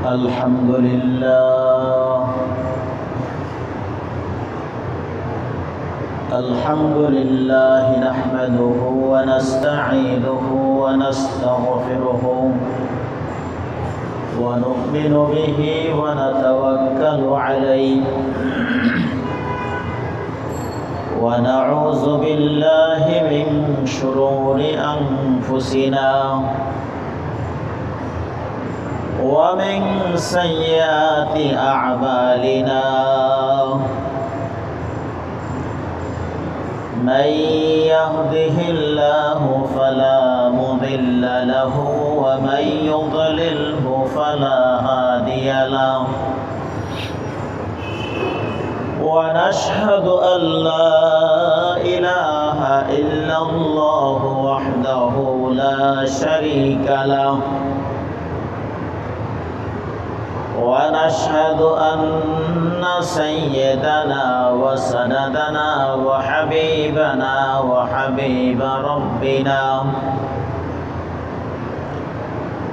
الحمد لله نحمده ونستعينه ونستغفره ونؤمن به ونتوكل عليه ونعوذ بالله من شرور أنفسنا ومن سيئات أعمالنا من يهده الله فلا مضل له ومن يضلله فلا هادي له ونشهد أن لا إله إلا الله وحده لا شريك له ونشهد أن سيدنا وسندنا وحبيبنا وحبيب ربنا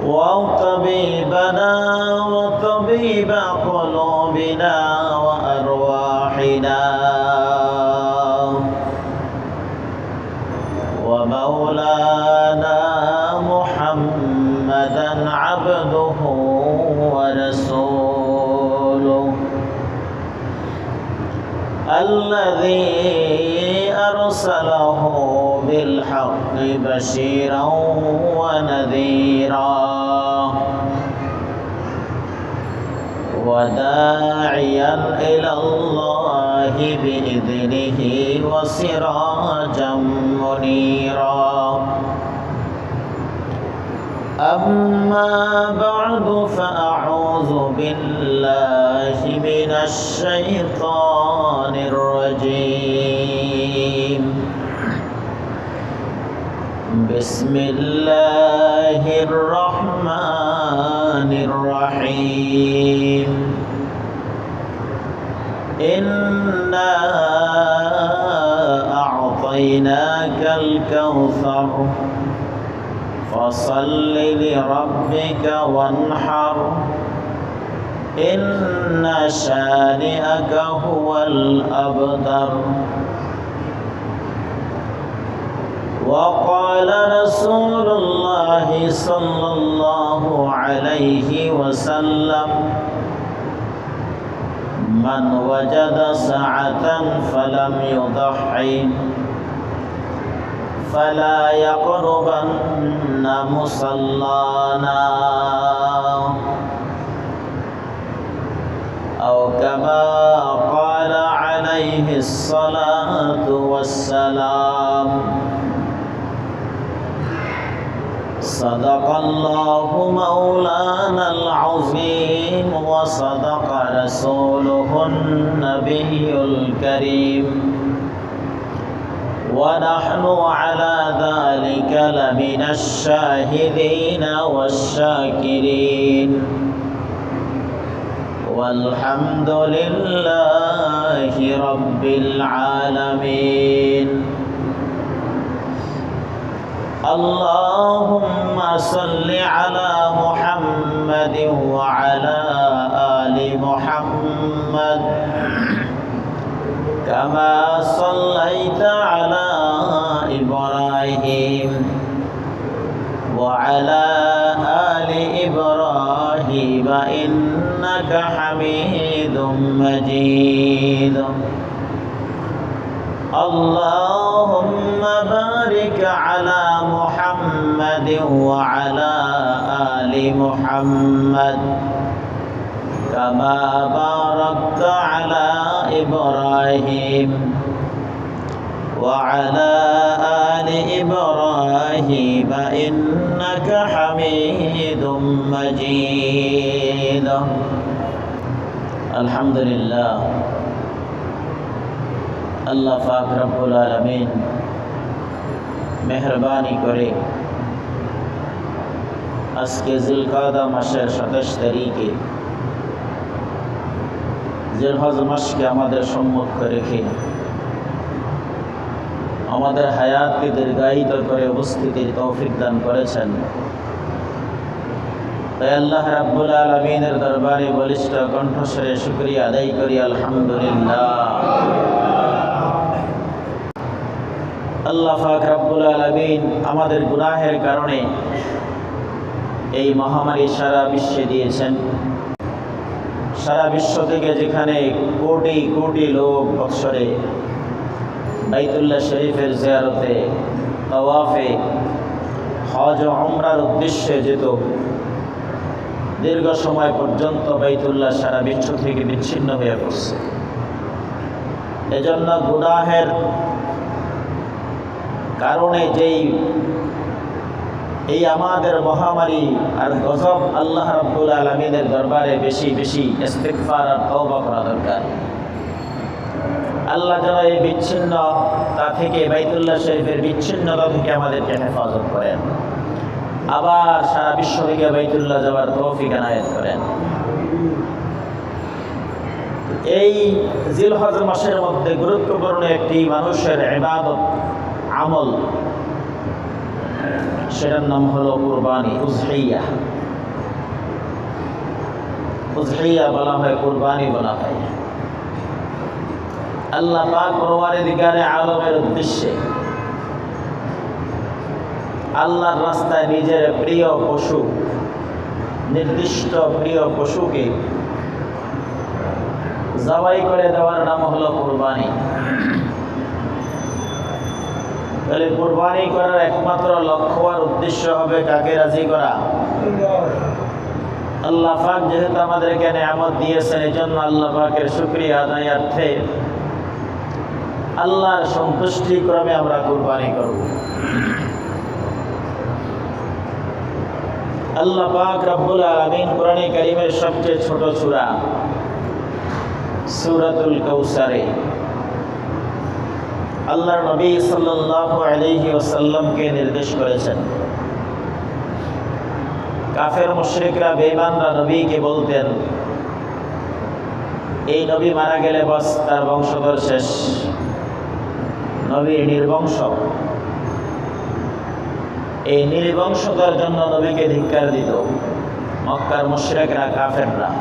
وطبيبنا وطبيب قلوبنا وأرواحنا ومولانا محمدا عبده ورسوله الذي أرسله بالحق بشيرا ونذيرا وداعيا إلى الله بإذنه وسراجا منيرا أما بعد فأعوذ بالله من الشيطان الرجيم بسم الله الرحمن الرحيم إنا أعطيناك الكوثر فصل لربك وانحر إن شانئك هو الأبتر وقال رسول الله صلى الله عليه وسلم من وجد سعة فلم يضحي فلا يقربن مصلانا أو كما قال عليه الصلاة والسلام صدق الله مولانا العظيم وصدق رسوله النبي الكريم ونحن على ذلك لمن الشاهدين والشاكرين والحمد لله رب العالمين اللهم صل على محمد وعلى آل محمد كما صليت على إبراهيم وعلى آل إبراهيم إنك حميد مجيد اللهم بارك على محمد وعلى آل محمد كما باركت على إبراهيم وعلى آل إبراهيم إنك حميد مجيد الحمد لله আল্লাহ পাক রব্বুল আলামিন মেহেরবানি করে আজকে জিলকাদা মাসের 27 তারিখে জিলহজ মাসকে আমাদের সম্মুখে রেখে আমাদের হায়াতকে দীর্ঘায়িত করে উপস্থিতির তৌফিক দান করেছেন। তাই আল্লাহ রাব্বুল আলামিনের দরবারে বলিষ্ঠ কণ্ঠস্বরে শুকরিয়া আদায় করি আলহামদুলিল্লাহ। আল্লাহ পাক রাব্বুল আলামিন আমাদের গুনাহের কারণে এই মহামারী সারা বিশ্বে দিয়েছেন। সারা বিশ্ব থেকে যেখানে কোটি কোটি লোক বৎসরে বাইতুল্লাহ শরীফের জিয়ারতে, তাওয়াফে, হজ ও উমরার উদ্দেশ্যে যেত, দীর্ঘ সময় পর্যন্ত বাইতুল্লাহ সারা বিশ্ব থেকে বিচ্ছিন্ন হয়ে পড়ছে। এজন্য গুনাহের কারণে এই আমাদের মহামারী আর গজব, আল্লাহ রাব্বুল আলামিনের দরবারে বেশি বেশি ইস্তিগফার আর তওবা করা দরকার। আল্লাহ যেন এই বিচ্ছিন্নতা থেকে, বাইতুল্লাহ শরীফের বিচ্ছিন্নতা থেকে আমাদেরকে হেফাজত করেন, আবার সারা বিশ্ব থেকে বাইতুল্লাহ যাওয়ার তৌফিক এনায়েত করেন। এই জিলহজ মাসের মধ্যে গুরুত্বপূর্ণ একটি মানুষের ইবাদত আমল, সেটার নাম হলো কুরবানি, উযহিয়া। উযহিয়া বলা হয়, কুরবানি বলা হয়। আল্লাহ পাক পরওয়ারদিগারে আলমের উদ্দেশ্যে আল্লাহর রাস্তায় নিজের প্রিয় পশু, নির্দিষ্ট প্রিয় পশুকে জবাই করে দেওয়ার নাম হলো কুরবানি। তাহলে কুরবানি করার একমাত্র লক্ষ্য আর উদ্দেশ্য হবে কাকে রাজি করা? আল্লাহ পাক যেহেতু আমাদেরকে নিয়ামত দিয়েছেন, এই জন্য আল্লাহ পাকের শুকরিয়া আদায়ার্থে আল্লাহর সন্তুষ্টি ক্রমে আমরা কুরবানি করব। আল্লাহ পাক রব্বুল আলামিন কোরআনে কারীমের সবচেয়ে ছোট সূরা সূরাতুল কাউসারে আল্লাহর নবী সাল্লাল্লাহু আলাইহি ওয়াসাল্লামকে নির্দেশ করেছেন। কাফের মুশরিকরা, বেঈমানরা নবীকে বলতেন, এই নবী মারা গেলে বাস তার বংশধর শেষ, নবী নির্বংশ। এই নির্বংশতার জন্য নবীকে ধিক্কার দিত মক্কার মুশরিকরা, কাফেররা।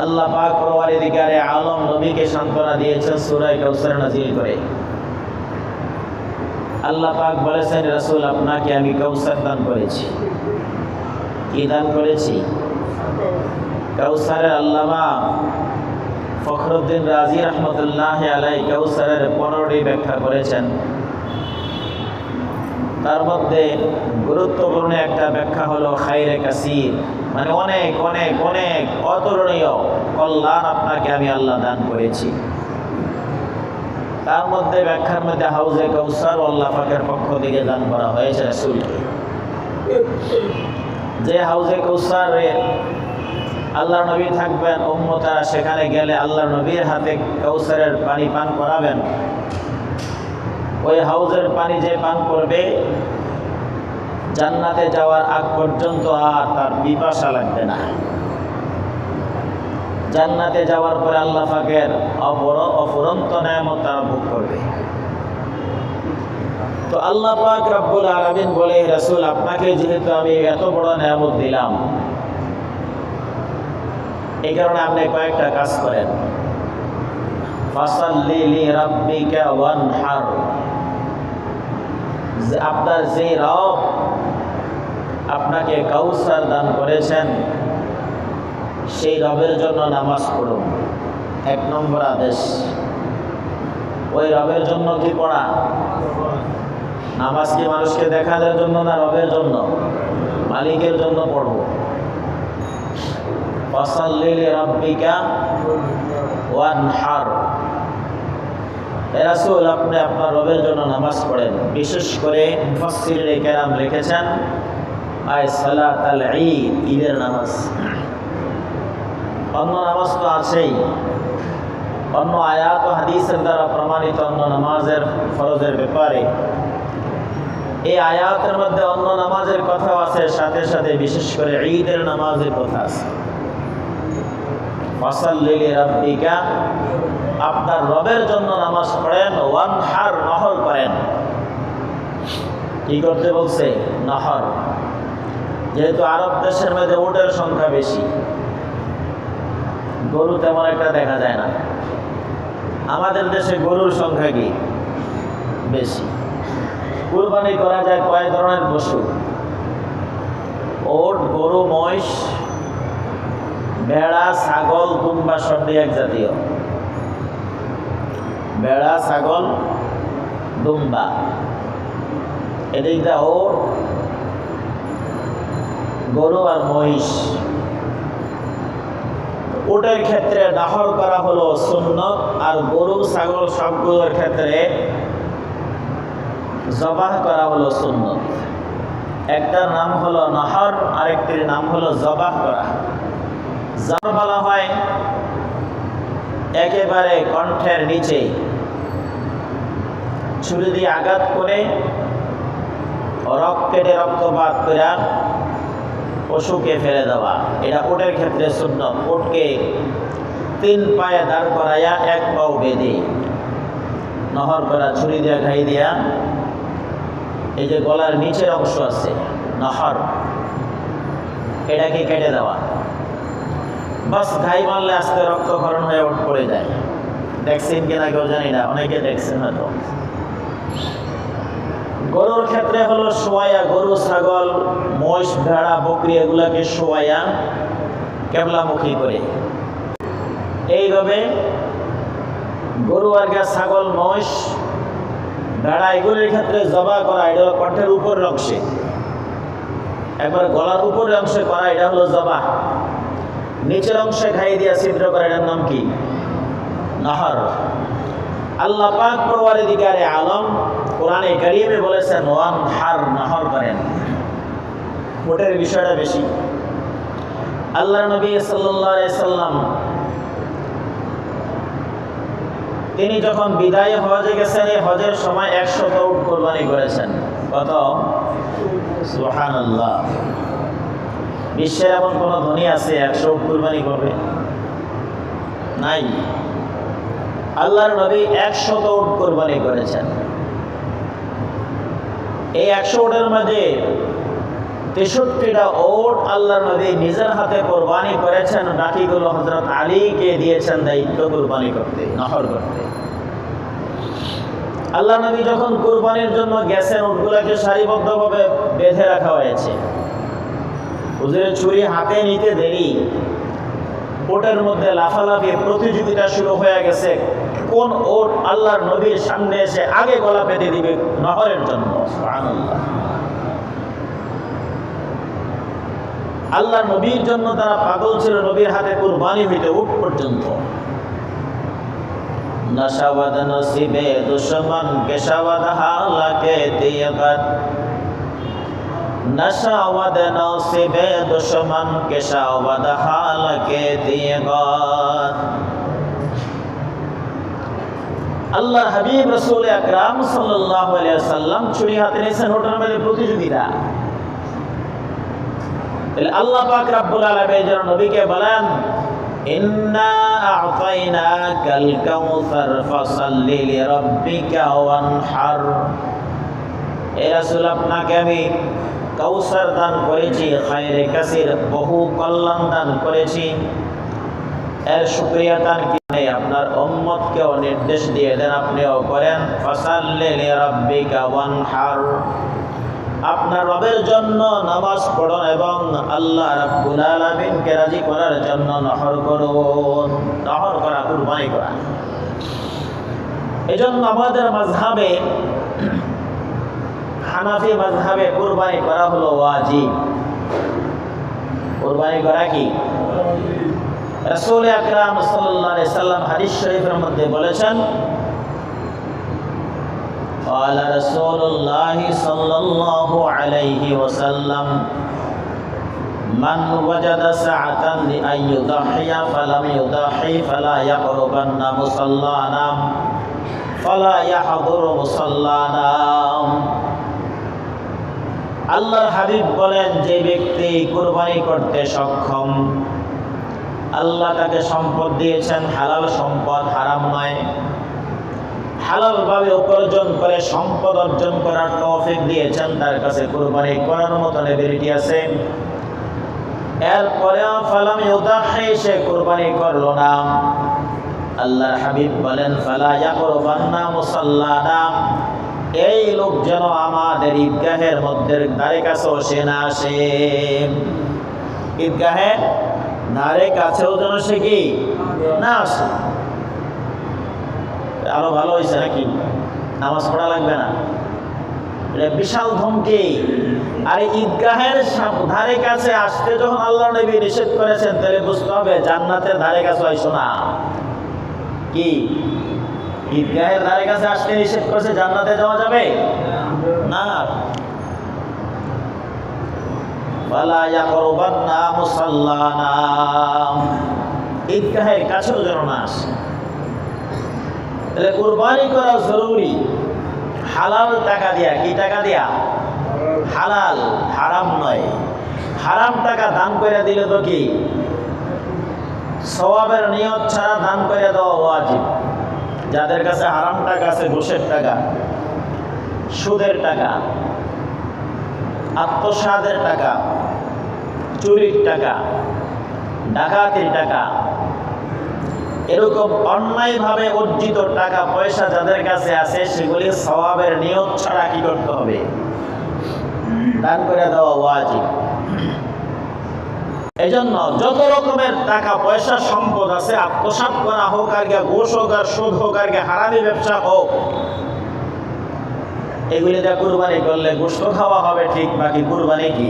আল্লাহ পাক পরওয়ারদিগারে আলম নবীকে সান্ত্বনা দিয়েছেন সূরা কাউসার নাযিল করে। আল্লাহ পাক বলেছেন, রাসূল আপনাকে আমি কাউসার দান করেছি। কি দান করেছি? কাউসারের আল্লামা ফখরুদ্দিন রাজি রহমতুল্লাহি আলাইহি কাউসারের 15টি ব্যাখ্যা করেছেন। তার মধ্যে গুরুত্বপূর্ণ একটা ব্যাখ্যা হলো খায়রে কাসীর, মানে অনেক অনেক অনেক অতুলনীয় কল্যাণ আপনাকে আমি আল্লাহ দান করেছি। তার মধ্যে ব্যাখ্যার মধ্যে হাউজে কাউসার আল্লাহ পাকের পক্ষ থেকে দান করা হয়েছে রাসূলকে। যে হাউজে কাউসারে আল্লাহ নবী থাকবেন, উম্মতরা সেখানে গেলে আল্লাহ নবীর হাতে কাউসারের পানি পান করাবেন। ওই হাউজের পানি যে পান করবে, জান্নাতে যাওয়ার আগ পর্যন্ত আর তার পিপাসা লাগবে না। জান্নাতে যাওয়ার পরে আল্লাহ পাকের অফুরন্ত নেয়ামত তারা ভোগ করবে। তো আল্লাহ পাক রব্বুল আলামিন বলে, রাসূল আপনাকে যেহেতু আমি এত বড় নেয়ামত দিলাম, এই কারণে আপনি কয়েকটা কাজ করেন। ফাসাল্লি লিরাব্বিকা ওয়ানহার, আপনার যে রব আপনাকে কাউসার দান করেছেন, সেই রবের জন্য নামাজ পড়ুন। 1 নম্বর আদেশ। ওই রবের জন্য কি পড়া? নামাজ কি মানুষকে দেখানোর জন্য না রবের জন্য? মালিকের জন্য পড়ব। ফাসাল্লি লিরাব্বিকা ওয়ানহার, রাসূল আপনি আপনার রবের জন্য নামাজ পড়েন। বিশেষ করে মুফাসসিরিনে কেরাম লিখেছেন, আয় সালাতাল ঈদ, ঈদের নামাজ। অন্য নামাজ তো আছেই, অন্য আয়াত ও হাদিসের দ্বারা প্রমাণিত অন্য নামাজের ফরজের ব্যাপারে। এই আয়াতের মধ্যে অন্য নামাজের কথাও আছে, সাথে সাথে বিশেষ করে ঈদের নামাজের কথা আছে। ফাসাল্লি লিরাব্বিকা, আপনার রবের জন্য নামাজ পড়েন। ওয়ানহার, নহর করেন। কি করতে বলছে? নহর। যেহেতু আরব দেশের মধ্যে উটের সংখ্যা বেশি, গরু তেমন একটা দেখা যায় না। আমাদের দেশে গরুর সংখ্যা কি বেশি। কুরবানি করা যায় কয় ধরনের পশু? ওট, গরু, মহিষ, ভেড়া, ছাগল, দুম্বা, সর্দি এক জাতীয়। ভেড়া, ছাগল, দুম্বা, এদিকটা ওট, গরু আর মহিষ। উটের ক্ষেত্রে নাহর করা হলো সুন্নত, আর গরু, ছাগল সবগুলোর ক্ষেত্রে জবাহ করা হলো সুন্নত। একটার নাম হলো নাহর, আরেকটির নাম হলো জবাহ করা। জবাহ বলা হয় একেবারে কণ্ঠের নিচে ছুরি দিয়ে আঘাত করে কেটে রক্তপাত করে পশুকে ফেলে দেওয়া। এটা উটের ক্ষেত্রে সুন্নত। উটকে 3 পায়ে দাঁড় করাইয়া 1 পাও বেঁধে নহর করা, ছুরি দিয়া ঘাই দিয়া, এই যে গলার নিচের অংশ আছে নহর, এটাকে কেটে দেওয়া। বাস ঘাই মারলে আস্তে রক্তক্ষরণ হয়ে উঠ পড়ে যায়। দেখছেন কিনা কেউ জানি না, অনেকে দেখছেন হয়তো। গরুর ক্ষেত্রে হলো শোয়াইয়া, গরু, ছাগল, মহিষ, ভেড়া, বকরি এগুলাকে শোয়াইয়া কেবলামুখী করে এইভাবে গরু আর ছাগল, মহিষ, ভেড়া এগুলির ক্ষেত্রে জবাহ করা, এটা হলো কণ্ঠের উপরের অংশে, একবার গলার উপরের অংশে করা, এটা হলো জবাহ। নিচের অংশে খাই দিয়া ছিদ্র করা, এটার নাম কি? নাহর। আল্লাহ পাক পরওয়ারদিগারে আলম কোরআনে কারীমে বলেছেন ওয়ান হার, নাহর করেন। উটের বিষয়টা বেশি। আল্লাহর নবী সাল্লাল্লাহু আলাইহি সাল্লাম তিনি যখন বিদায় হজে গেছেন, এই হজের সময় 100 উট কোরবানি করেছেন। কত? সুবহানাল্লাহ। বিশ্বের এমন কোন ধনী আছে 100 উট কোরবানি করবে? নাই। আল্লাহর নবী 100 উট কোরবানি করেছেন। এই 100 উটের মধ্যে 63টা উট আল্লাহর নবী নিজের হাতে কোরবানি করেছেন। বাকিগুলো হযরত আলীকে দিয়েছেন দায়িত্ব কোরবানি করতে, নহর করতে। আল্লাহ নবী যখন কোরবানির জন্য গেছেন, উটগুলোকে সারিবদ্ধভাবে বেঁধে রাখা হয়েছে। হুজুরের ছুরি হাতে নিতে দেরি, উটের মধ্যে লাফালাফি প্রতিযোগিতা শুরু হয়ে গেছে। কোন উট আল্লাহর নবীর সামনে এসে আগে গলা পেতে দিবে নহরের জন্য। সুবহানাল্লাহ। আল্লাহর নবীর জন্য তারা পাগল ছিল, নবীর হাতে কুরবানি হইতে উট পর্যন্ত। নশাওয়াদ নসিবে দুশমন কেশাওয়াদ হালাকে দিয়াগত, নশাওয়াদ নসিবে দুশমন কেশাওয়াদ হালাকে দিয়াগত। আল্লাহর হাবিব রাসূল আকরাম সাল্লাল্লাহু আলাইহি ওয়াসাল্লাম ছুরি হাতে নিয়েছেন উটের মধ্যে প্রতিযোগিতা। আল্লাহ পাক রব্বুল আলামিন যেন নবীকে বলেন ইন্না আ'তাইনাকাল কাউসার ফাসাল্লি লিরাব্বিকা ওয়ানহার। হে রাসূল, আপনাকে আমি কাউসার দান করেছি, খায়রে কাসির, বহু কল্যাণ দান করেছি। এর শুকরিয়া দান কি আপনার উম্মতকেও নির্দেশ দিয়ে দেন, আপনিও করেন। ফাসাল্লি লিরাব্বিকা ওয়ানহার, আপনার রবের জন্য নামাজ পড়ুন এবং আল্লাহ রাব্বুল আলামিনকে রাজি করার জন্য নহর করুন। নহর করা, কুরবানি করা। এজন্য আমাদের মাযহাবে, হানাফি মাযহাবে কুরবানি করা হলো ওয়াজিব। কুরবানি করা কি? রাসূল আকরাম সাল্লাল্লাহু আলাইহি সাল্লাম হাদিস শরীফের মধ্যে বলেছেন قال رسول الله صلى الله عليه وسلم من وجد سعة لأن يضحي فلم يضحي فلا يقربن مصلانا فلا يحضر مصلانا। আল্লাহর হাবিব বলেন, যে ব্যক্তি কুরবানি করতে সক্ষম, আল্লাহ তাকে সম্পদ দিয়েছেন, হালাল সম্পদ, হারাম নয়। হালালভাবে উপার্জন করে সম্পদ অর্জন করার তৌফিক দিয়েছেন, তার কাছে কুরবানি করার মতন এবিলিটি আছে। এরপরেও ফালাম ইউদাহি, সে কুরবানি করলো না। আল্লাহর হাবিব বলেন ফালা ইয়াকরবান্না মুসাল্লানা, এই লোক যেন আমাদের ঈদগাহের মধ্যে ধারে কাছেও সে না আসে। ঈদগাহের ধারে কাছেও যেন সে কি না আসে। আরো ভালো হয়েছে নাকি? নামাজ পড়া লাগবে না, এটা বিশাল ধমকি। আর ঈদগাহের ধারে কাছে আসতে যখন আল্লাহ নবী নিষেধ করেছেন, তাহলে বুঝতে হবে জান্নাতের ধারে কাছে আইসো না। কি ঈদগাহের ধারে কাছে আসতে নিষেধ করেছে, জান্নাতে যাওয়া যাবে না। ফালা ইয়াকরবান্না মুসাল্লানা, ঈদগাহের কাছেও যেন না আসে। তাহলে কুরবানি করা জরুরি, হালাল টাকা দিয়া। কি টাকা দিয়া? হালাল, হারাম নয়। হারাম টাকা দান করে দিলে তো কি সওয়াবের নিয়ত ছাড়া দান করে দেওয়া ওয়াজিব। যাদের কাছে হারাম টাকা আছে, ঘুষের টাকা, সুদের টাকা, আত্মসাদের টাকা, চুরির টাকা, ডাকাতির টাকা, এরকম অন্যায়ভাবে অর্জিত টাকা পয়সা যাদের কাছে আছে, সেগুলি সওয়াবের নিয়ত ছাড়া কি করতে হবে? দান করে দেওয়া ওয়াজিব। এজন্য যত রকমের টাকা পয়সা সম্পদ আছে, আত্মসাৎ করা হোক, আর ঘুষ হোক, আর সুদ হোক, আর হারামি ব্যবসা হোক, এগুলি দিয়ে কুরবানি করলে গোশত খাওয়া হবে ঠিক, বাকি কুরবানি কি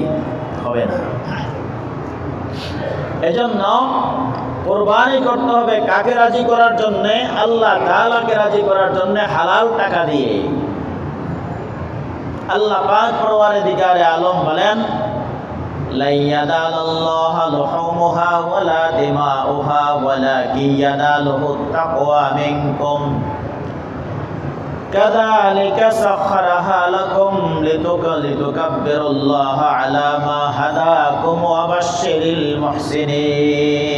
হবে না। এজন্য কুরবানি করতে হবে কাকে রাজি করার জন্য? আল্লাহ তাআলাকে রাজি করার জন্য, হালাল টাকা দিয়ে। আল্লাহ পাক পরওয়ারদিগারে আলম বলেন লা ইয়ানালাল্লাহু লুহুমুহা ওয়ালা দিমাউহা ওয়ালাকিন ইয়ানালুহুত তাকওয়া মিনকুম কাযালিকা সাখখারাহা লাকুম লিতুকাব্বিরুল্লাহা আলা মা হাদাকুম ওয়া বাশশিরিল মুহসিনিন।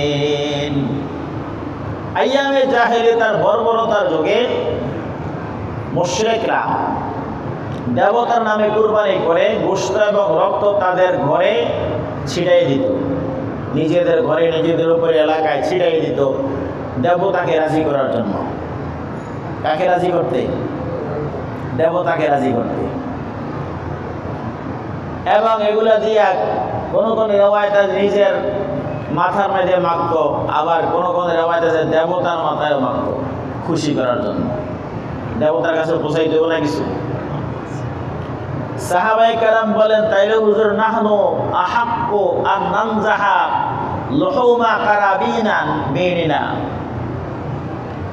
আইয়ামে জাহেলিয়াতের বর্বরতার যুগে মুশরিকরা দেবতার নামে কুরবানি করে গোশত এবং রক্ত তাদের ঘরে ছিটাই দিত, নিজেদের ঘরে, নিজেদের উপরে এলাকায় ছিটাই দিত দেবতাকে রাজি করার জন্য। কাকে রাজি করতে? দেবতাকে রাজি করতে। এবং এগুলা দিয়া কোন কোন রেওয়ায়েতে নিজের মাথার মধ্যে মাখত, আবার কোন কোন রেওয়ায়েতে দেবতার মাথায় মাখত, খুশি করার জন্য। দেবতার কাছে পৌঁছাই দেব না কিছু। সাহাবায়ে কেরাম বলেন তাইলে হুজুর নাহনু আহাক্কু আন নানজাহা লুহুমা কারাবিনা বিনিনা,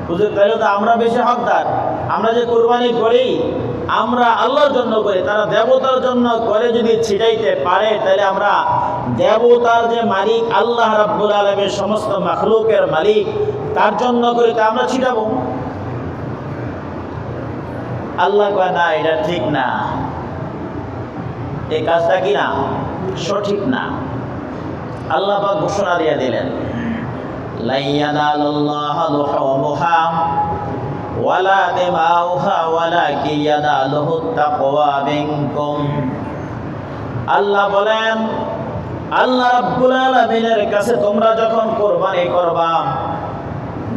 হুজুর তাইলে তো আমরা বেশি হকদার। আমরা যে কুরবানি করি আমরা আল্লাহর জন্য করি, তারা দেবতার জন্য করে যদি ছিটাইতে পারে, তাহলে আমরা দেবতার যে মালিক আল্লাহ রাব্বুল আলামিন, সমস্ত মাখলুকের মালিক, তার জন্য করি, তা আমরা ছিটাবো। আল্লাহ কয় না, এটা ঠিক না, এই কাজটা কি না, সঠিক না। আল্লাহ পাক ঘোষণা দিয়ে দিলেন লা ইয়ানালাল্লাহু লুহুমুহা ওয়ালা দিমাউহা ওয়ালাকিন ইয়ানালুহুত তাকওয়া মিনকুম। আল্লাহ বলেন, আল্লাহ রাব্বুল আলামিনের কাছে তোমরা যখন কুরবানি করবা,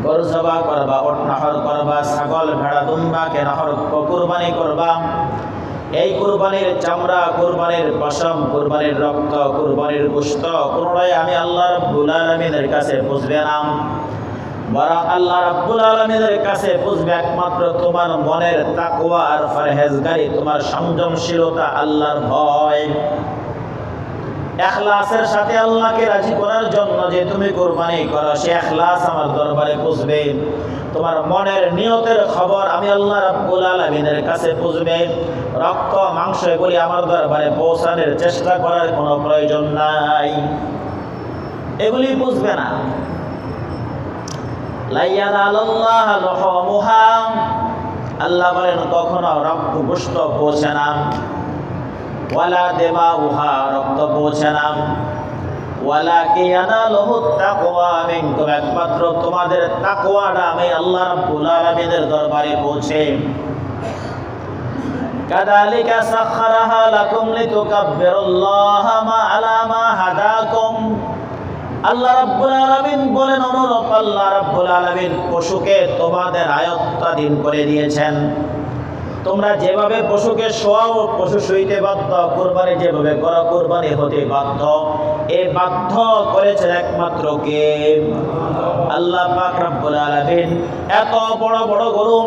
গরু জবাই করবা, উট নাহর করবা, ছাগল, ভেড়া, দুম্বাকে নাহর কুরবানি করবা, এই কুরবানির চামড়া, কুরবানির পশম, কুরবানির রক্ত, কুরবানির গোশত কোনটাই আমি আল্লাহ রাব্বুল আলামিনের কাছে পুষবে না, বরং আল্লাহ রাব্বুল আলামিনের কাছে পুষবে একমাত্র তোমার মনের তাকওয়া আর পরহেজগারি, তোমার সংযমশীলতা, আল্লাহর ভয়। ইখলাসের সাথে আল্লাহকে রাজি করার জন্য যে তুমি কুরবানি করো, সে ইখলাস আমার দরবারে পুষবে। তোমার মনের নিয়তের খবর আমি আল্লাহ রাব্বুল আলামিনের কাছে পুষবে। রক্ত, মাংস এগুলি আমার দরবারে পৌঁছানোর চেষ্টা করার কোনো প্রয়োজন নাই, এগুলি বুঝবে না। লা ইয়ানালাল্লাহু লুহুমুহা, আল্লাহ বলেন কখনো রক্ত, গোশত পৌঁছে না, ওয়ালা দিমাউহা, রক্ত পৌঁছে না, ওয়ালাকিন ইয়ানালুহুত তাকওয়া মিনকুম, একমাত্র তোমাদের তাকওয়াটা আমি আল্লাহ রাব্বুল আলামিনের দরবারে পৌঁছে। কাযালিকা সাখখারাহা লাকুম লিতুকাব্বিরুল্লাহা আলা মা হাদাকুম। আল্লাহ রাব্বুল আলামিন বলেন, অনুরূপ আল্লাহ রাব্বুল আলামিন পশুকে তোমাদের আয়ত্তাধীন করে দিয়েছেন। তোমরা যেভাবে পশুকে শোয়াও, পশু শুইতে বাধ্য, কুরবানি যেভাবে করো কুরবানি হতে বাধ্য। এই বাধ্য করেছেন একমাত্র কে? আল্লাহ পাক রব্বুল আলামিন। এত বড় বড় গরু,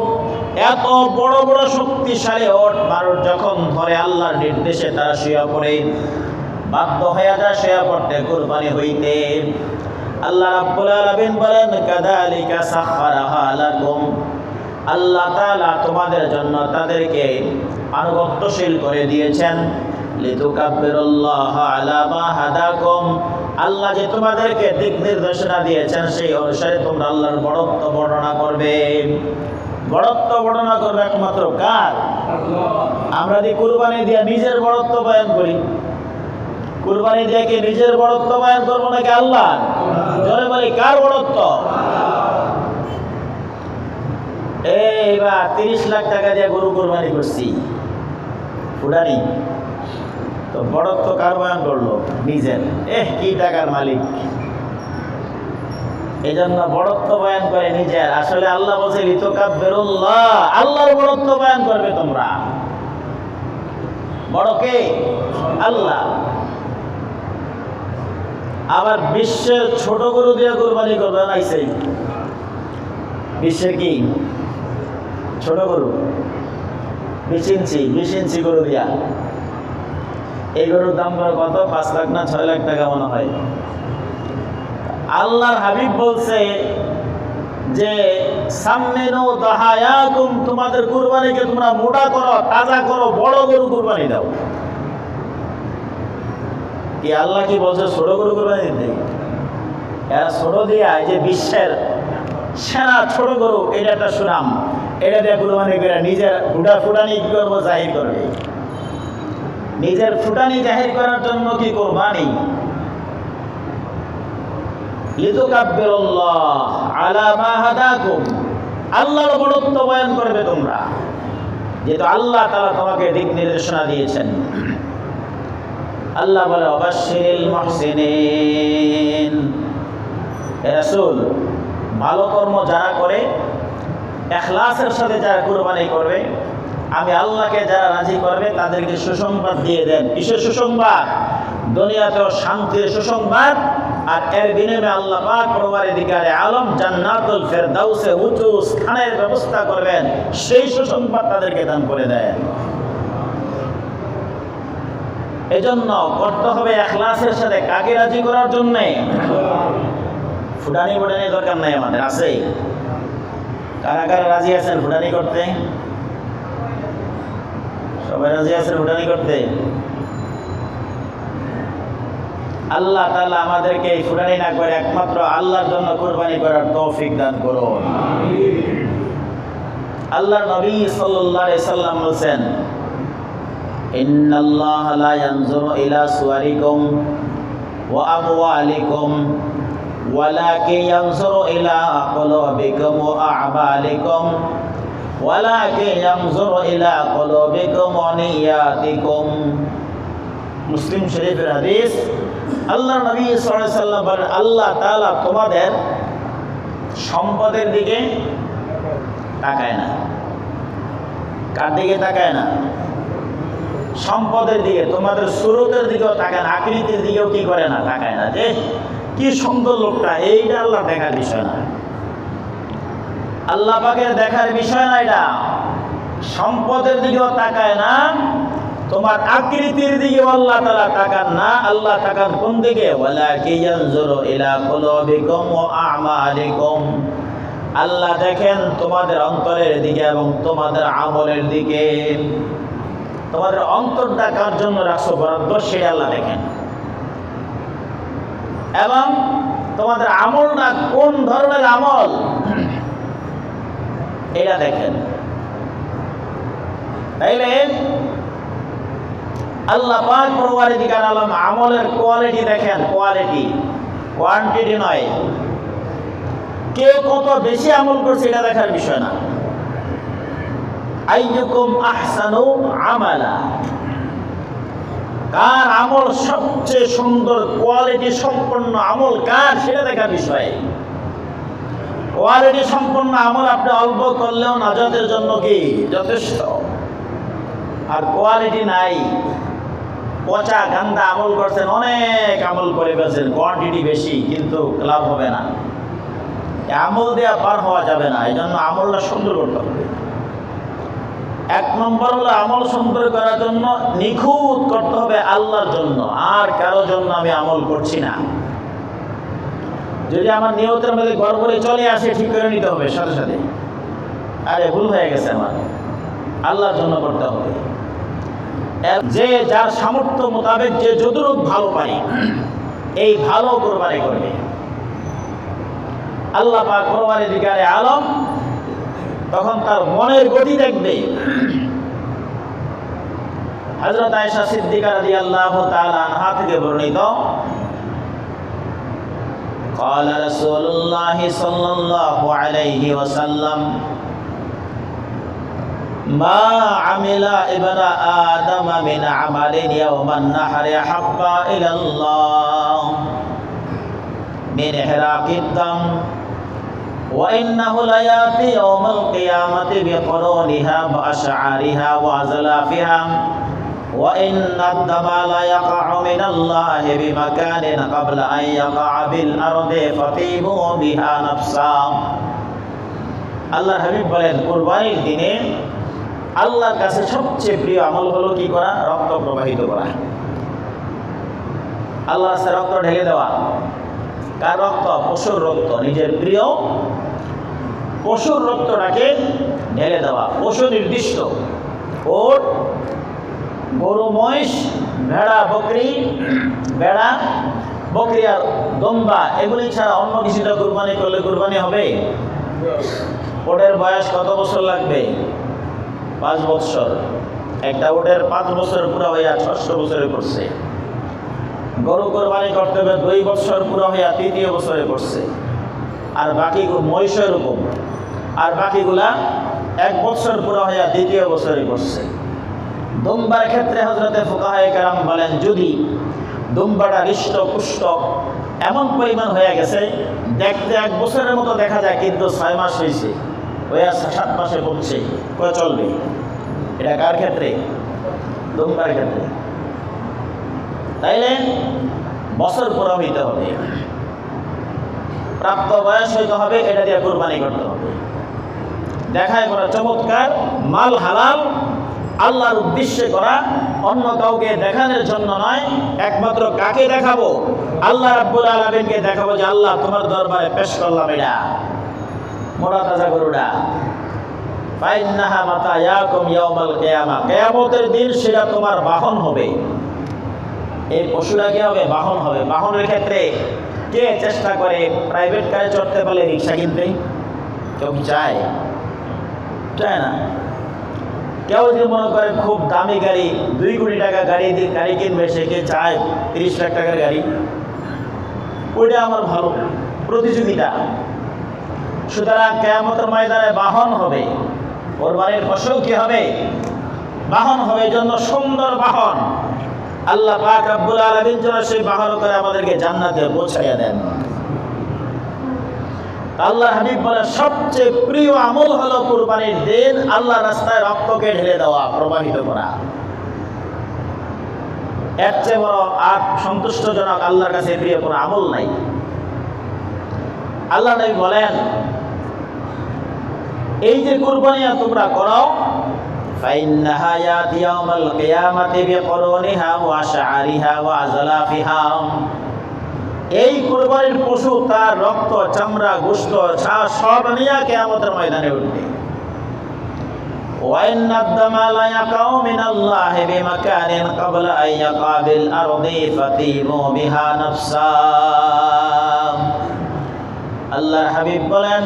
এত বড় বড় শক্তিশালী ওট, মানুষ যখন ধরে আল্লাহর নির্দেশে তারা শুয়ে পড়ে, বাধ্য হয়ে যায় শুয়ে পড়তে, কুরবানি হইতে। আল্লাহ রাব্বুল আলামিন বলেন, কাযালিকা সাখখারাহা লাকুম। আল্লাহ তাআলা তোমাদের জন্য তাদেরকে আনুগত্যশীল করে দিয়েছেন। লিতুকাব্বিরুল্লাহা আলা মা হাদাকুম। আল্লাহ যে তোমাদেরকে দিক নির্দেশনা দিয়েছেন, সেই অনুসারে তোমরা আল্লাহর বড়ত্ব বর্ণনা করবে। বড়ত্ব বর্ণনা করবে একমাত্র কার? আমরা যে কুরবানি দিয়ে নিজের বড়ত্ব বয়ান করি, কুরবানি দিয়ে কি নিজের বড়ত্ব বয়ান করবো নাকি আল্লাহ? জোরে বলি, কার বড়ত্ব? এইবার 30 লাখ টাকা দিয়ে গরু কুরবানি করছি, ফুটানি, তো বড়ত্ব কার বয়ান করলো? নিজের। কি টাকার মালিক! এই জন্য বড়ত্ব বয়ান করে নিজের। আসলে আল্লাহ বলছে, লিতুকাব্বিরুল্লাহ, আল্লাহর বড়ত্ব বয়ান করবে তোমরা। বড় কে? আল্লাহ। আবার বিশ্বের ছোট গরু দিয়ে কুরবানি করবে না, সেই বিশ্বের কি ছোট গরু 20 ইঞ্চি গরু দিয়া। এই গরুর দাম কত? 5 লাখ না 6 লাখ টাকা মনে হয়। আল্লাহর হাবিব বলছে যে সামমিনু দাহায়াকুম, তোমাদের কুরবানিকে তোমরা মোটা করো, তাজা করো, বড় গরু কুরবানি দাও। কি আল্লাহ কি বলছে ছোট গরু কুরবানি দিতে? এরা ছোট দিয়া, এই যে বিশ্বের সেরা ছোট গরু, এটা একটা সুনাম, এটা দিয়ে কুরবানি করে নিজের ফুটানি কি করবো? জাহির করবে। নিজের ফুটানি জাহির করার জন্য কি কুরবানি? লিতুকাব্বিরুল্লাহ আলা মা হাদাকুম, আল্লাহর বড়ত্ব বয়ান করবে তোমরা, যেহেতু আল্লাহ তাআলা তোমাকে দিক নির্দেশনা দিয়েছেন। আল্লাহ বলে, অবাশশিরিল মুহসিনিন। হে রাসূল, ভালো কর্ম যারা করে, ইখলাসের সাথে যারা কুরবানি করবে, আমি আল্লাহকে যারা রাজি করবে, তাদেরকে সুসংবাদ দিয়ে দেন। কিসের সুসংবাদ? দুনিয়াতেও শান্তির সুসংবাদ, আর এর বিনিময়ে আল্লাহ পাক পরওয়ারদিগারে আলম জান্নাতুল ফেরদাউসে উঁচু স্থানের ব্যবস্থা করবেন, সেই সুসংবাদ তাদেরকে দান করে দেন। এজন্য করতে হবে ইখলাসের সাথে। কাকে রাজি করার জন্যে? ফুটানি দরকার নাই আমাদের, আছে? কারা কারা রাজি আছেন ফুটানি করতে? সবাই রাজি আছেন ফুটানি করতে? আল্লাহ তাআলা আমাদেরকে এই ফুটানি না করে একমাত্র আল্লাহর জন্য কুরবানি করার তৌফিক দান করুন। আল্লাহ নবী সাল্লাল্লাহু আলাইহি সাল্লাম বলেন, ইন্নাল্লাহা লা ইয়ানজুরু ইলা সুওয়ারিকুম ওয়া আমওয়ালিকুম ওয়ালাকিন ইয়ানজুরু ইলা কুলুবিকুম ওয়া আ'মালিকুম ওয়ালাকিন ইয়ানজুরু ইলা কুলুবিকুম ওয়া নিয়াতিকুম। মুসলিম শরীফের হাদিস। আল্লাহ নবী সাল্লাল্লাহু আলাইহি সাল্লাম বলেন, আল্লাহ তাআলা তোমাদের সম্পদের দিকে তাকায় না। কার দিকে তাকায় না? সম্পদের দিকে। তোমাদের সুরতের দিকেও তাকায় না, আকৃতির দিকেও কি করে না? তাকায় না। যে কি সুন্দর লোকটা, এইটা আল্লাহ দেখার বিষয় না। আল্লাহ পাকের দেখার বিষয় না এটা। সম্পদের দিকেও তাকায় না, তোমার আকৃতির দিকেও আল্লাহ তাআলা তাকান না। আল্লাহ তাকান কোন দিকে? ওয়ালাকিন ইয়ানজুরু ইলা কুলুবিকুম ওয়া আ'মালিকুম। আল্লাহ দেখেন তোমাদের অন্তরের দিকে এবং তোমাদের আমলের দিকে। তোমাদের অন্তরটা কার জন্য রাখছো বরাদ্দ, সেটা আল্লাহ দেখেন, এবং তোমাদের আমলটা কোন ধরনের আমল, এটা দেখেন। তাইলে আল্লাহ পাক পরওয়ারদিগার আলম আমলের কোয়ালিটি দেখেন, কোয়ালিটি, কোয়ান্টিটি নয়। কে কত বেশি আমল করছে এটা দেখার বিষয় না। আইয়ুকুম আহসানু আমালা, কার আমল সবচেয়ে সুন্দর, কোয়ালিটি সম্পন্ন আমল কার, সেটা দেখার বিষয়। কোয়ালিটি সম্পন্ন আমল আপনি অল্প করলেও নাজাতের জন্য কি যথেষ্ট। আর কোয়ালিটি নাই, পচা গান্দা আমল করছেন, অনেক আমল করে ফেলছেন, কোয়ান্টিটি বেশি, কিন্তু লাভ হবে না। আমল দেওয়া পার হওয়া যাবে না। এই জন্য আমলটা সুন্দর করতে হবে। এক নম্বর হলো আমল সুন্দর করার জন্য নিখুঁত করতে হবে আল্লাহর জন্য, আর কারো জন্য আমি আমল করছি না। যদি আমার নিয়তের মধ্যে গড়বড়ে চলে আসে, ঠিক করে নিতে হবে সাথে সাথে, আরে ভুল হয়ে গেছে আমার, আল্লাহর জন্য করতে হবে। যে যার সামর্থ্য মোতাবেক যে যতটুকু ভালো পারে এই ভালো কোরবানি করবে। আল্লাহ পাক পরওয়ারদিগারে আলম তখন তার মনের গতি দেখবে। হযরত আয়েশা সিদ্দিকা রাদিয়াল্লাহু তাআলা আনহা থেকে বর্ণিত, قال رسول الله صلى الله عليه وسلم ما عمل ابن آدم من عمل يوم النحر أحب إلى الله من إحراق الدم وإنه ليأتي يوم القيامة بقرونها وأشعارها وأزلافها وإن الدم لا يقع من الله بمكان قبل أن يقع بالأرض فطيبوا بها نفسا। আল্লাহর হাবিব বলেন, কুরবানির দিনে আল্লাহর কাছে সবচেয়ে প্রিয় আমল হলো কি করা? রক্ত প্রবাহিত করা। আল্লাহর কাছে রক্ত ঢেলে দেওয়া। কার রক্ত? পশুর রক্ত। নিজের প্রিয় পশুর রক্তটাকে ঢেলে দেওয়া। পশু নির্দিষ্ট, ওট, গরু, মহিষ, ভেড়া, বকরি, ভেড়া, বকরি আর দম্বা, এগুলি ছাড়া অন্য কিছুটা কুরবানি করলে কুরবানি হবে? ওটের বয়স কত বছর লাগবে? 5 বছর। একটা ওটের 5 বছর পুরা হইয়া 6 বছরে করছে। গরু কোরবানি করতে হবে 2 বছর পুরা হইয়া 3য় বছরে করছে। আর বাকি মহিষের রকম, আর বাকিগুলা 1 বছর পুরা হইয়া 2য় বছরে করছে। দুম্বার ক্ষেত্রে হযরতে ফুকাহায়ে কেরাম বলেন, যদি দুম্বাটা হৃষ্টপুষ্ট এমন পরিমাণ হয়ে গেছে, দেখতে 1 বছরের মতো দেখা যায়, কিন্তু 6 মাস হয়েছে, হইয়া 7 মাসে পড়ছে, কয় চলবে? এটা কার ক্ষেত্রে? দুম্বার ক্ষেত্রে। তাইলে বছর পুরা হইতে হবে, প্রাপ্ত বয়স হইতে হবে, এটা দিয়ে কুরবানি করতে হবে। দেখায় করা চমৎকার, মাল হালাল, আল্লাহর উদ্দেশ্যে করা, অন্য কাউকে দেখানোর জন্য নয়। একমাত্র কাকে দেখাবো? আল্লাহ রাব্বুল আলামিনকে দেখাবো যে আল্লাহ তোমার দরবারে পেশ করলাম এটা মোটা তাজা গরুটা। ফাইন্নাহা মাতায়াকুম ইয়াউমাল কিয়ামা, কিয়ামতের দিন সেটা তোমার বাহন হবে। এই পশুটা কি হবে? বাহন হবে। বাহনের ক্ষেত্রে কে চেষ্টা করে প্রাইভেট কারে চড়তে পারলে রিক্সা কিনতে? কেউ চায়? চায় না। কেউ যদি মনে করে খুব দামি গাড়ি, 2 কোটি টাকা গাড়ি কিনবে, সে কে চায় 30 লাখ টাকার গাড়ি? ওইটা আমার ভালো প্রতিযোগিতা। সুতরাং কিয়ামতের ময়দানে বাহন হবে। কোরবানির পশু কি হবে? বাহন হবে। এই জন্য সুন্দর বাহন আল্লাহ পাক রব্বুল আলামিন যেন সেই বাহন করে আমাদেরকে জান্নাতে পৌঁছাইয়া দেন। আল্লাহ হাবিব বলে, সবচেয়ে প্রিয় আমল হলো কুরবানির দিন আল্লাহ রাস্তায় রক্তকে ঢেলে দেওয়া, প্রবাহিত করা। এর চেয়ে বড় আর সন্তুষ্টজনক আল্লাহর কাছে প্রিয় কোনো আমল নাই। আল্লাহ নবী বলেন, এই যে কুরবানি তোমরা করো, ফাইন্নাহা ইয়াতি ইয়াউমাল কিয়ামাতি বিকরুনিহা ওয়া শাআরিহা ওয়া আযলাফিহা, এই কুরবানির পশু তার রক্ত, চামড়া, গোশত সব নিয়ে কিয়ামতের ময়দানে উঠবে। ওয়া ইন্নাদ-দামা লা ইয়াকাউ মিনাল্লাহি বিমাকানিন ক্বাবলা আন ইয়াকা বিল আরদি ফাতিমু বিহা নাফসা। আল্লাহর হাবিব বলেন,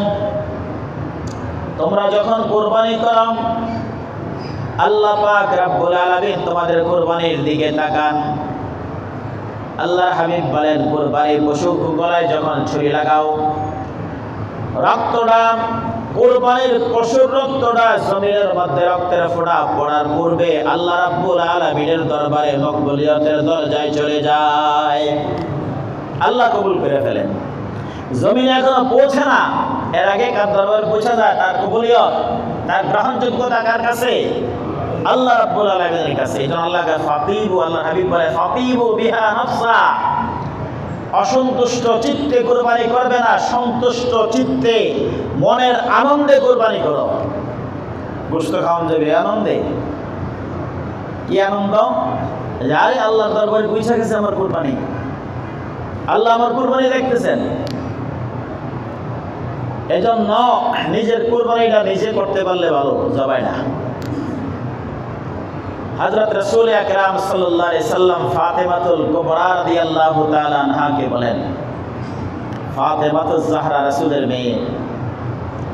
তোমরা যখন কুরবানি করো, আল্লাহ পাক রব্বুল আলামিন তোমাদের কুরবানির দিকে তাকান। আল্লাহর হাবিব বলেন, কুরবানির পশু গলায় যখন ছুরি লাগাও, রক্তটা কুরবানির পশুর রক্তটা জমিনের মধ্যে রক্তের ফোঁটা পড়ার পূর্বে আল্লাহ রাব্বুল আলামিনের দরবারে মকবুলিয়তের দরজায় চলে যায়, আল্লাহ কবুল করে ফেলেন। জমিনে এখনো পৌঁছে না, এর আগে কার দরবারে পৌঁছে যায়, তার কবুলিয়ত, তার গ্রহণযোগ্যতা কার কাছে? আল্লাহ রাব্বুল আলামিনের কাছে। এজন্য আল্লাহকে ফাতিবু, আল্লাহর হাবিব বলে ফাতিবু বিহা নাফসা, অসন্তুষ্ট চিত্তে কুরবানি করবে না, সন্তুষ্ট চিত্তে মনের আনন্দে কুরবানি করো। গোশত খাওয়ান যাবে আনন্দে। কি আনন্দ? আরে আল্লাহর দরবারে পৌঁছে গেছে আমার কুরবানি, আল্লাহ আমার কুরবানি দেখতেছেন। এজন্য নিজের কুরবানিটা নিজে করতে পারলে ভালো, জবাই না। হযরত রাসূল আকরাম সাল্লাল্লাহু আলাইহি সাল্লাম ফাতেমাতুল কুবরা রাদিয়াল্লাহু তাআলা আনহাকে বলেন, ফাতেমাতুজ জাহরা রাসূলের মেয়ে,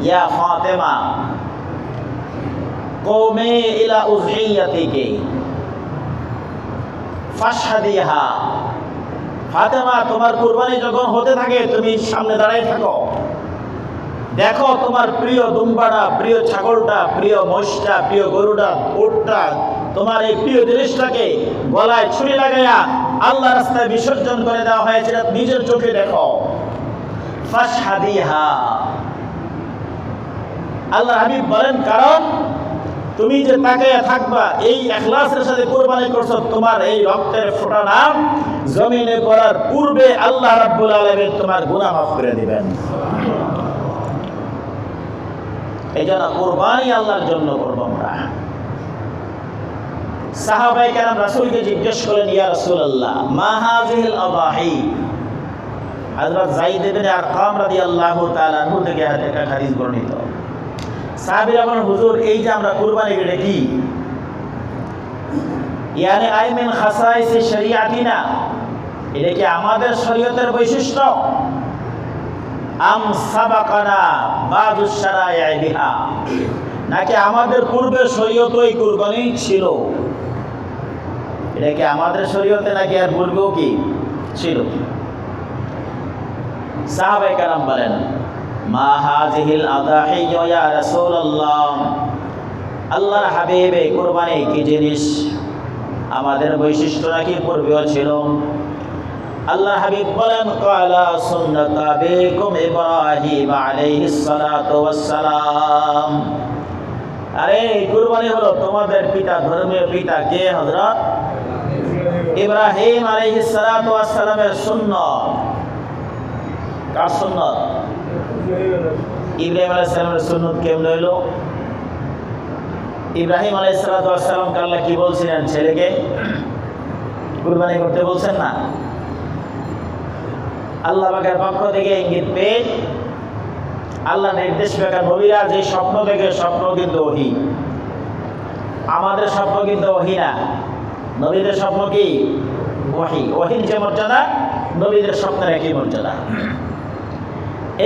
ইয়া ফাতেমা কওমি ইলা উযহিয়াতিকি ফাশহাদিহা। ফাতেমা, তোমার কুরবানি যখন হতে থাকে তুমি সামনে দাঁড়ায় থাকো, দেখো তোমার প্রিয় দুম্বাটা, প্রিয় ছাগলটা, প্রিয় মহিষটা, প্রিয় গরুটা, উটটা, তোমার এই প্রিয় জিনিসটাকে গলায় ছুরি লাগাইয়া আল্লাহ রাস্তায় বিসর্জন করে দেওয়া হয়েছে, নিজের চোখে দেখো। ফাশহাদিহা, আল্লাহ হাবিব বলেন, কারণ তুমি যে তাকায়া থাকবা, এই ইখলাসের সাথে কুরবানি করছো, তোমার এই রক্তের ফোঁটা নাম জমিনে পড়ার পূর্বে আল্লাহ রাব্বুল আলামিন তোমার গুনাহ মাফ করে দিবেন। এই জন্য কুরবানি আল্লাহর জন্য করবো আমরা। সাহাবায়ে কেরাম রাসূলকে জিজ্ঞেস করলেন, ইয়া রাসূলুল্লাহ মা হাযিহিল আযাহি। হযরত যায়েদ ইবনে আরকাম রাদিয়াল্লাহু তাআলা আনহু থেকে একটা হাদিস বর্ণিত। সাহাবীরা বলেন, হুজুর এই যে আমরা কুরবানি এটা কি? ইয়ানি আই মিন খাসাইসি শরিয়াতিনা, এটা কি আমাদের শরীয়তের বৈশিষ্ট্য? আম সাবাকানা বাযুশ শারা'i বিহা, নাকি আমাদের পূর্বে শরীয়তেই কুরবানি ছিল? এটা কি আমাদের শরীয়তে নাকি আর পূর্বেও কি ছিল? সাহাবায়ে কেরাম বলেন, মা হাযিহিল আযাহি ইয়া রাসূলুল্লাহ, আল্লাহর হাবিবে কুরবানি কি জিনিস? আমাদের বৈশিষ্ট্য নাকি পূর্বেও ছিল? আল্লাহ হাবিব বলেন, ক্বালা সুন্নাতু আবিকুম ইব্রাহিম আলাইহিস সালাতু ওয়াস সালাম। আরে কুরবানি হলো তোমাদের পিতা, ধর্মীয় পিতা কে? হযরত ইব্রাহিম আলাইহিস সালাতু ওয়াস সালামের সুন্নাত। কার সুন্নাত? ইব্রাহিম আলাইহিস সালামের সুন্নাত কেমন হলো? ইব্রাহিম আলাইহিস সালাতু ওয়াস সালামকে আল্লাহ কি বলছিলেন? ছেলেকে কুরবানি করতে বলছেন না? আল্লাহ পাকের পক্ষ থেকে ইঙ্গিত পেয়ে আল্লাহ নির্দেশ পেয়ে নবীরা যে স্বপ্ন দেখে, স্বপ্ন কিন্তু ওহী। আমাদের স্বপ্ন কিন্তু ওহী না, নবীদের স্বপ্ন কি ওহী। ওহীর যে মর্যাদা, নবীদের স্বপ্নের একই মর্যাদা।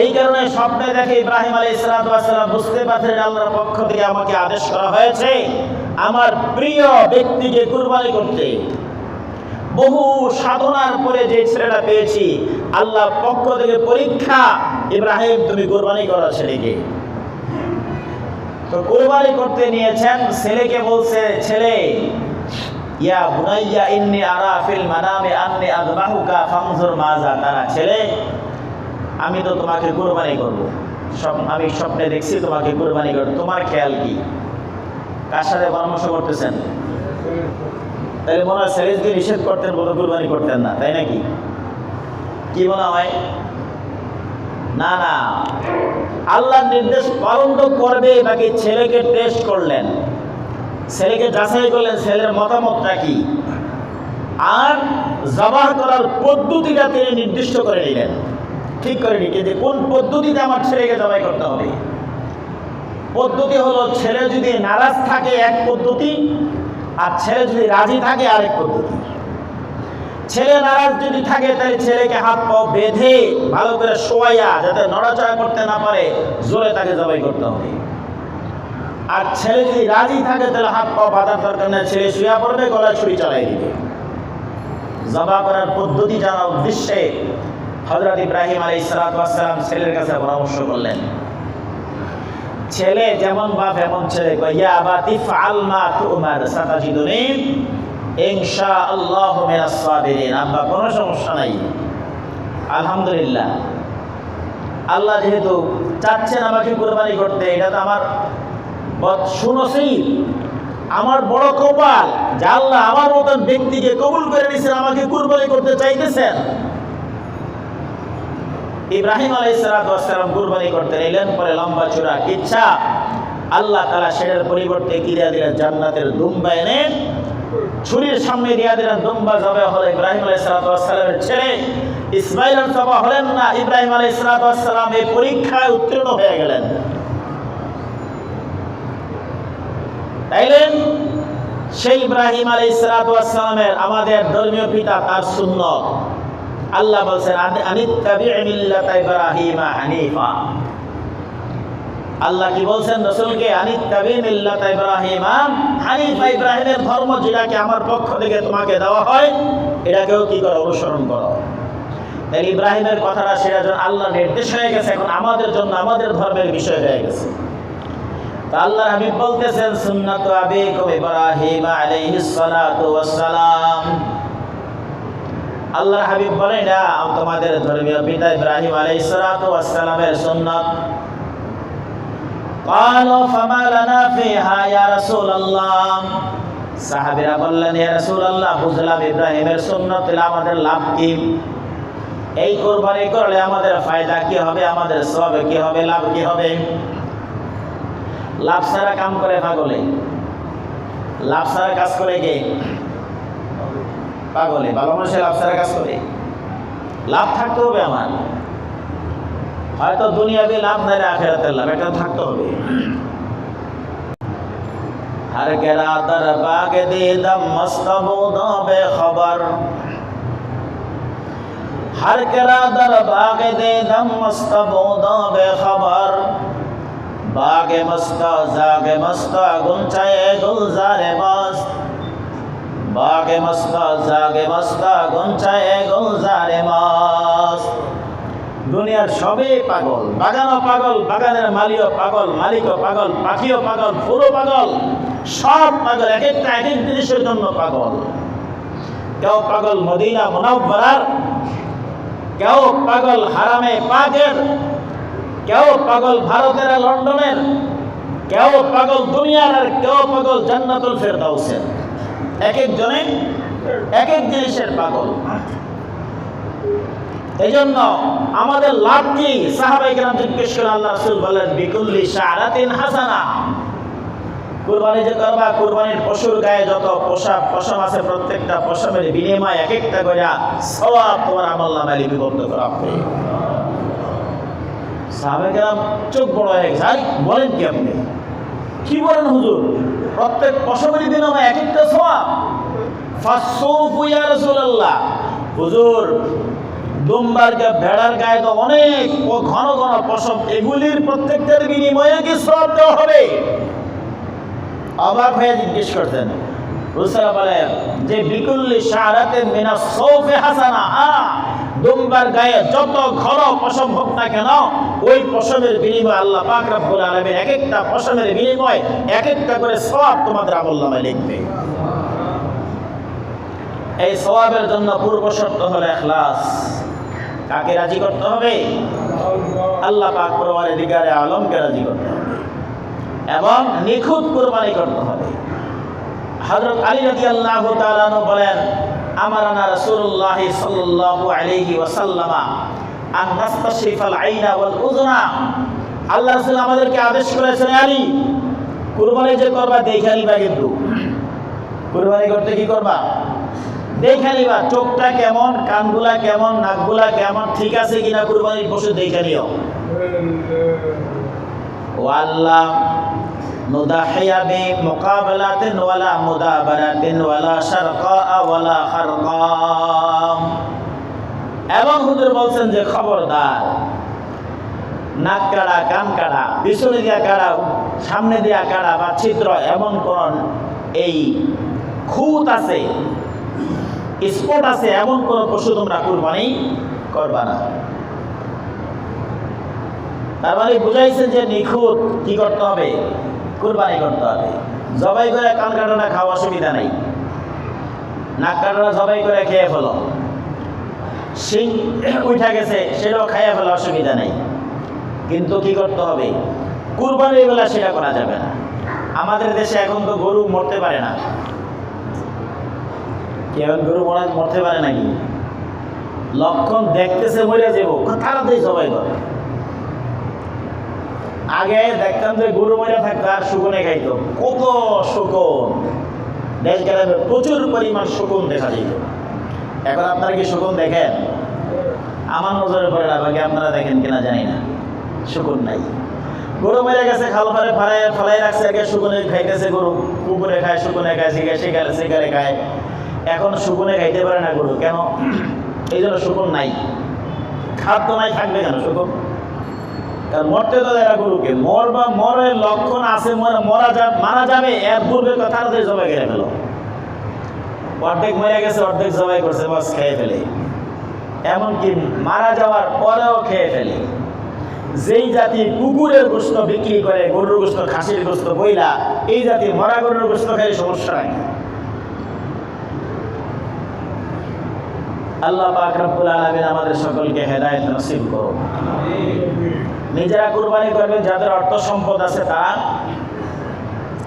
এই কারণে স্বপ্নে দেখে ইব্রাহিম আলাইহিস সালাতু ওয়াস সালাম বুঝতে পারছেন আল্লাহর পক্ষ থেকে আমাকে আদেশ করা হয়েছে আমার প্রিয় ব্যক্তিকে কুরবানি করতে। বহু সাধনার পরে যে ছেলেটা পেয়েছি, আল্লাহর পক্ষ থেকে পরীক্ষা, ইব্রাহিম তুমি কুরবানি করো ছেলেকে। তো কুরবানি করতে নিয়েছেন, ছেলেকে বলছে, ছেলে ইয়া বুনাইয়া ইন্নী আরা ফিল মানামি আন্নী আযবাহুকা ফানজুর মাযা তারা। ছেলে, আমি তো তোমাকে কুরবানি করব, আমি স্বপ্নে দেখছি তোমাকে কুরবানি করব, তোমার খেয়াল কি? কার সাথে পরামর্শ করতেছেন? তাহলে মনে হয় ছেলে যদি নিষেধ করতেন বলে কুরবানি করতেন না, তাই নাকি? কি মনে হয়? না না, আল্লাহর নির্দেশ পালন তো করবে, বাকি ছেলেকে টেস্ট করলেন, ছেলেকে যাচাই করলেন ছেলের মতামতটা কি, আর জবাহ করার পদ্ধতিটা তিনি নির্দিষ্ট করে নিলেন, ঠিক করে নিলেন যে কোন পদ্ধতিতে আমার ছেলেকে জবাই করতে হবে। পদ্ধতি হলো ছেলে যদি নারাজ থাকে এক পদ্ধতি, আর ছেলে যদি রাজি থাকে আরেক পদ্ধতি। ছেলে নারাজ যদি থাকে তাহলে ছেলেকে হাত পা বেঁধে ভালো করে শোয়াইয়া, যাতে নড়াচড়া করতে না পারে, জোরে তাকে জবাই করতে হবে। আর ছেলে যদি রাজি থাকে তাহলে হাত পা বাঁধার দরকার নেই, ছেলে শুয়ে পড়বে, গলায় ছুরি চালাই দিবে। জবা করার পদ্ধতি জানার উদ্দেশ্যে হযরত ইব্রাহিম আলাইহিস সালাতু ওয়াস সালাম ছেলের কাছে পরামর্শ করলেন। ছেলে যেমন বাপ এমন ছেলে, ইয়া আবাতি ফাআল মা তুমার সাতাজিদুনি ইনশাআল্লাহু মিনাস সাবিরিন। আব্বা কোনো সমস্যা নাই, আলহামদুলিল্লাহ, আল্লাহ যেহেতু চাচ্ছেন আমাকে কুরবানি করতে, এটা তো আমার সুনসিব, আমার বড় কপাল যে আল্লাহ আমার মতন ব্যক্তিকে কবুল করে নিয়েছেন, আমাকে কুরবানি করতে চাইতেছেন। ইব্রাহিম আলাইহিস সালাতু ওয়াস সালাম কুরবানি করতে এলেন। পরে লম্বা চূড়া কিচ্ছা আল্লাহ তাআলা সেটার পরিবর্তে কি দিয়া দিলেন? জান্নাতের দুম্বা এনে ছুরির সামনে দিয়া দিলেন। দুম্বা জবাই হলো। ইব্রাহিম আলাইহিস সালাতু ওয়াস সালামের ছেলে ইসমাঈল জবাই হলেন না। ইব্রাহিম আলাইহিস সালাতু ওয়াস সালাম এই পরীক্ষায় উত্তীর্ণ হয়ে গেলেন। তাইলেন সেই ইব্রাহিম আলাইহিস সালাতু ওয়াস সালামের আমাদের ধর্মীয় পিতা, তার সুন্নাত আল্লাহ বলছেন আনিত্তাবি' মিল্লাতা ইব্রাহিমা হানিফা। আল্লাহ কি বলছেন রাসূলকে? আনিত্তাবি' মিল্লাতা ইব্রাহিমা হানিফা, ইব্রাহিমের ধর্ম যেটাকে আমার পক্ষ থেকে তোমাকে দেওয়া হয় এটাকেও কি করো? অনুসরণ করো। তাই ইব্রাহিমের কথাটা সেটা যখন আল্লাহ নির্দেশ হয়ে গেছে, এখন আমাদের জন্য আমাদের ধর্মের বিষয় হয়ে গেছে। তা আল্লাহ হাবিব বলতেছেন সুন্নাতু আবিকুম ইব্রাহিম আলাইহিস সালাতু ওয়াস সালাম। আল্লাহর হাবিব বলেন না তোমাদের ধর্মীয় পিতা ইব্রাহিম আলাইহিস সালাতু ওয়াস সালামের সুন্নাত। ক্বালু ফামা লানা ফিহা ইয়া রাসূলুল্লাহ। সাহাবীরা বললেন ইয়া রাসূলুল্লাহ, বুঝলাম ইব্রাহিমের সুন্নাত, তাহলে আমাদের লাভ কি? এই কুরবানি করলে আমাদের ফায়দা কি হবে? আমাদের সওয়াব কি হবে? লাভ কি হবে? লাভ ছাড়া কাম করে পাগলে, লাভ ছাড়া কাজ করে কে? পাগলে। ভালো মানুষের লাভ ছাড়া কাজ করে। লাভ থাকতে হবে আমার, হয়তো দুনিয়াবি লাভ নাই, আখিরাতের লাভ, এটা থাকতে হবে। हर गिरा दर बाग दीदम मस्तबूदों बेखबर, हर गिरा दर बाग दीदम मस्तबूदों बेखबर, बागे मस्ता जागे मस्ता गुंचाए गुलजारे मस्त, बागे मस्ता जागे मस्ता गुंचाए गुलजारे मस्त। দুনিয়ার সবই পাগল, বাগানও পাগল, বাগানের মালিও পাগল, মালিকও পাগল, পাখিও পাগল, ফুলও পাগল, সব পাগল, এক একটা এক এক জিনিসের জন্য পাগল। কেউ পাগল মদিনা মুনাওয়ারার, কেউ পাগল হারামে পাকের, কেউ পাগল ভারতের লন্ডনের, কেউ পাগল দুনিয়ার, আর কেউ পাগল জান্নাতুল ফেরদাউসের। এক একজনে এক এক জিনিসের পাগল। এই জন্য আমাদের লাভ কি? সাহাবায়ে কেরাম জিজ্ঞেস করে আল্লাহ রাসূল বলেন বিকুল্লি শাআরাতিন হাসানা। কুরবানি যে করবা, কুরবানির পশুর গায়ে যত পশম আছে প্রত্যেকটা পশমের বিনিময়ে এক একটা করে সওয়াব তোমার আমলনামায় লিপিবদ্ধ করা হবে। সাহাবায়ে কেরাম চোখ বড় হয়ে গেছে, আরে বলেন কি আপনি? কি বলেন হুজুর? প্রত্যেক পশমের বিনিময়ে এক একটা সওয়াব? ফাসসুফু ইয়া রাসূলুল্লাহ। হুজুর দুম্বার ভেড়ার গায়ে তো অনেক ঘন ঘন পশম, এগুলির প্রত্যেকটার বিনিময়ে কি সওয়াব দেওয়া হবে? অবাক হয়ে জিজ্ঞেস করতেন। রাসূল বলেন যে বিকুল্লি শাআরাতিন মিনাস সাওফি হাসানা, দুম্বার গায়ে যত ঘন পশম হোক না কেন, ওই পশমের বিনিময়ে আল্লাহ পাক রব্বুল আলামিন এক একটা পশমের বিনিময়ে এক একটা করে সওয়াব তোমাদের আমলনামায় লিখবে। এই সওয়াবের জন্য পূর্ব শর্ত হলো ইখলাস। কাকে রাজি করতে হবে? আল্লাহ পাক পরওয়ারদিগারে আলমকে রাজি করতে হবে এবং নিখুঁত কুরবানি করতে হবে। হযরত আলী রাদিয়াল্লাহু তাআলা আনহু বলেন আমারানা রাসূলুল্লাহ সাল্লাল্লাহু আলাইহি ওয়াসাল্লাম আন নাস্তাশরিফাল আইনা ওয়াল উযনা। আল্লাহ রাসূল আমাদেরকে আদেশ করেছেন, আলী কুরবানি যে করবা দেখে নিবা, কিন্তু কুরবানি করতে কি করবা? দেখে নিবা চোখটা কেমন, কানগুলা কেমন, নাকগুলা কেমন, ঠিক আছে কিনা কুরবানির পশু দেখে নিও। ওয়াল্লাহ নুদাহিয়া বি মুকাবালাতিন ওয়ালা মুদাবারাতিন ওয়ালা শারকা ওয়ালা খারকাম। এবং হুজুর বলছেন যে খবরদার নাক কাড়া, কান কাড়া, পিছনে দিয়া কাড়া, সামনে দিয়া কাড়া বা ছিদ্র এমন কোন এই খুঁত আছে, স্পট আছে এমন কোন পশু তোমরা কুরবানি করবা না। তার মানে বুঝাইছে যে নিখুঁত কি করতে হবে, কুরবানি করতে হবে। জবাই করে কান কাটাটা খাওয়া অসুবিধা নেই, নাক কাটাটা জবাই করে খেয়ে ফেলো, শিং উঠা গেছে সেটাও খাইয়ে ফেলা অসুবিধা নেই, কিন্তু কি করতে হবে, কুরবানির বেলা সেটা করা যাবে না। আমাদের দেশে এখন তো গরু মরতে পারে না, কেউ গরু মরতে পারে নাকি? লক্ষণ দেখতেছে মরে যাবো, তাড়াতাড়ি জবাই করে। আগে দেখতাম যে গরু মরে থাকতো আর শুকনে খাইতো, কত শুকন, দেশ গ্রামে প্রচুর পরিমাণ শুকন দেখা যেত। এখন আপনারা কি শুকন দেখেন? আমার নজরে পড়ে না, বাকি আপনারা দেখেন কিনা জানি না, শুকন নাই। গরু মেরে গেছে, খাল ফালে ফলাই রাখছে, আগে শুকনে খাইতেছে গরু, পুকুরে খায়, শুকনে খায়, শিকারে খায়। এখন শুকনে খাইতে পারে না গরু, কেন? এই জন্য শুকন নাই, খাদ্য নাই, থাকবে কেন শুকন? কারণ মরতে তো দেয় না গরুকে, মরের লক্ষণ আছে, মারা যাবে এর পূর্বে তো তাড়াতাড়ি জবাই করে ফেলো। অর্ধেক মরে গেছে, অর্ধেক জবাই করছে, বাস খেয়ে ফেলে। এমনকি মারা যাওয়ার পরেও খেয়ে ফেলে। যেই জাতি কুকুরের গোস্ত বিক্রি করে, গরুর গোস্ত, খাসির গোস্ত বইলা, এই জাতি মরা গরুর গোস্ত খেয়ে সমস্যা নাই। আল্লাহ পাক রব্বুল আলামিন আমাদের সকলকে হেদায়েত নসিব করুন। নিজেরা কুরবানি করবেন, যাদের অর্থ সম্পদ আছে তারা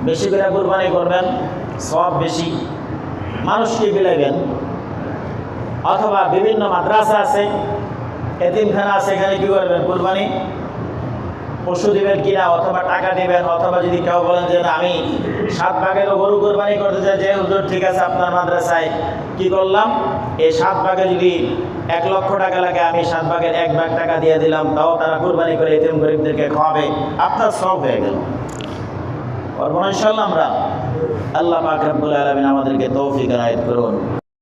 বেশি করে কুরবানি করবেন, সব বেশি। মানুষকে বিলাইবেন, অথবা বিভিন্ন মাদ্রাসা আছে, এতিমখানা আছে, এখানে কি করবেন, কুরবানি পশু দিবেন কিনা, অথবা টাকা দিবেন, অথবা যদি কেউ বলেন যে আমি 7 ভাগেরও গরু কুরবানি করতে চাই, যে হুজুর ঠিক আছে আপনার মাদ্রাসায় কি করলাম, এই 7 ভাগে যদি 1 লক্ষ টাকা লাগে, আমি 7 ভাগের 1 ভাগ টাকা দিয়ে দিলাম, তাও তারা কুরবানি করে এতিম গরিবদেরকে খাওয়াবে, আপনার সব হয়ে গেল। ইনশাআল্লাহ আমরা, আল্লাহ পাক রব্বুল আলামিন আমাদেরকে তৌফিক এনায়েত করুন।